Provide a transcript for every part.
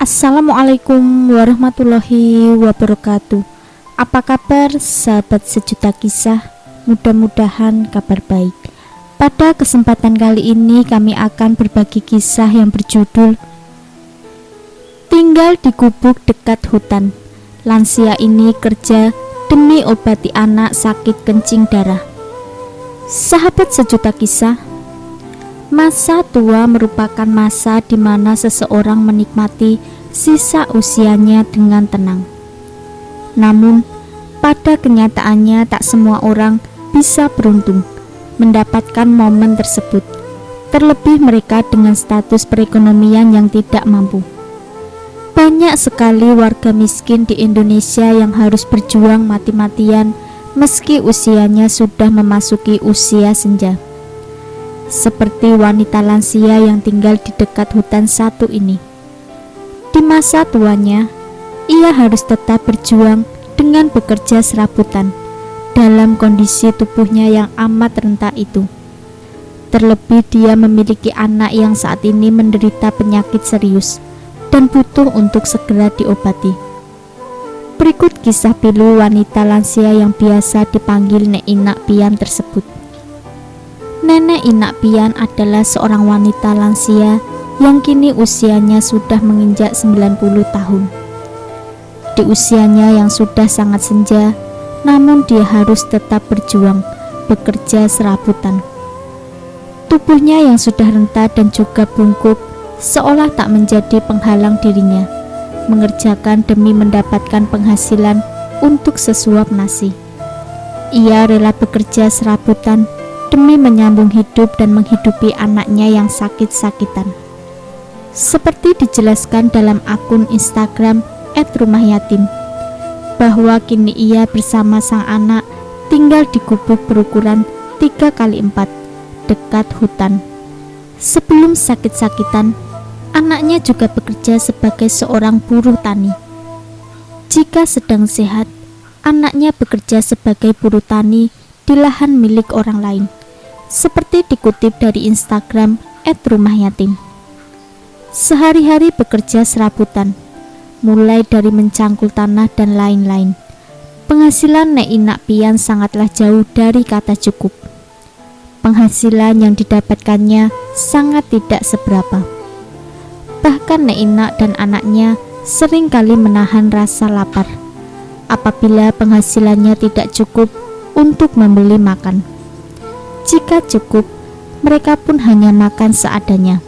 Assalamualaikum warahmatullahi wabarakatuh. Apa kabar sahabat sejuta kisah? Mudah-mudahan kabar baik. Pada kesempatan kali ini kami akan berbagi kisah yang berjudul Tinggal di Gubuk Dekat Hutan. Lansia ini kerja demi obati anak sakit kencing darah. Sahabat sejuta kisah, masa tua merupakan masa di mana seseorang menikmati sisa usianya dengan tenang. Namun, pada kenyataannya tak semua orang bisa beruntung mendapatkan momen tersebut, terlebih mereka dengan status perekonomian yang tidak mampu. Banyak sekali warga miskin di Indonesia yang harus berjuang mati-matian meski usianya sudah memasuki usia senja. Seperti wanita lansia yang tinggal di dekat hutan satu ini. Di masa tuanya, ia harus tetap berjuang dengan bekerja serabutan dalam kondisi tubuhnya yang amat renta itu. Terlebih dia memiliki anak yang saat ini menderita penyakit serius dan butuh untuk segera diobati. Berikut kisah pilu wanita lansia yang biasa dipanggil Nek Inak Pian tersebut. Nenek Inak Pian adalah seorang wanita lansia yang kini usianya sudah menginjak 90 tahun. Di usianya yang sudah sangat senja, namun dia harus tetap berjuang, bekerja serabutan. Tubuhnya yang sudah renta dan juga bungkuk, seolah tak menjadi penghalang dirinya, mengerjakan demi mendapatkan penghasilan untuk sesuap nasi. Ia rela bekerja serabutan demi menyambung hidup dan menghidupi anaknya yang sakit-sakitan. Seperti dijelaskan dalam akun Instagram @rumahyatim, bahwa kini ia bersama sang anak tinggal di gubuk berukuran 3x4 dekat hutan. Sebelum sakit-sakitan, anaknya juga bekerja sebagai seorang buruh tani. Jika sedang sehat, anaknya bekerja sebagai buruh tani di lahan milik orang lain. Seperti dikutip dari Instagram @rumahyatim. Sehari-hari bekerja serabutan, mulai dari mencangkul tanah dan lain-lain. Penghasilan Nek Inak Pian sangatlah jauh dari kata cukup. Penghasilan yang didapatkannya sangat tidak seberapa. Bahkan Nek Inak dan anaknya sering kali menahan rasa lapar apabila penghasilannya tidak cukup untuk membeli makan. Jika cukup, mereka pun hanya makan seadanya.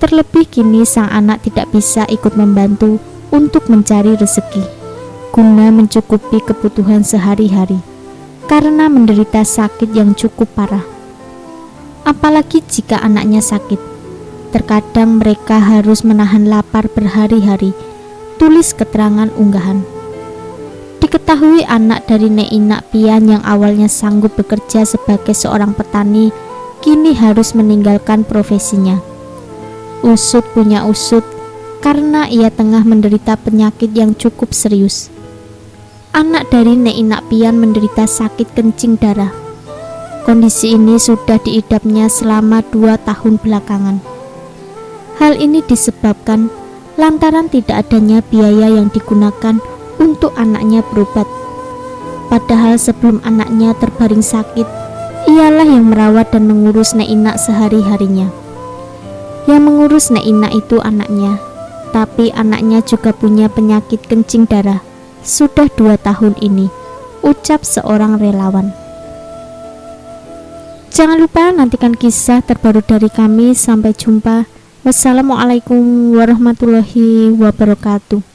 Terlebih kini sang anak tidak bisa ikut membantu untuk mencari rezeki guna mencukupi kebutuhan sehari-hari karena menderita sakit yang cukup parah. Apalagi jika anaknya sakit, terkadang mereka harus menahan lapar berhari-hari, tulis keterangan unggahan. Diketahui anak dari Nek Inak Pian yang awalnya sanggup bekerja sebagai seorang petani, kini harus meninggalkan profesinya. Usut punya usut karena ia tengah menderita penyakit yang cukup serius. Anak dari Nek Inak Pian menderita sakit kencing darah. Kondisi ini sudah diidapnya selama 2 tahun belakangan. Hal ini disebabkan lantaran tidak adanya biaya yang digunakan untuk anaknya berobat. Padahal sebelum anaknya terbaring sakit, ialah yang merawat dan mengurus Nek Inak sehari-harinya. Yang mengurus Nek Inak itu anaknya, tapi anaknya juga punya penyakit kencing darah sudah 2 tahun ini, ucap seorang relawan. Jangan lupa nantikan kisah terbaru dari kami. Sampai jumpa. Wassalamualaikum warahmatullahi wabarakatuh.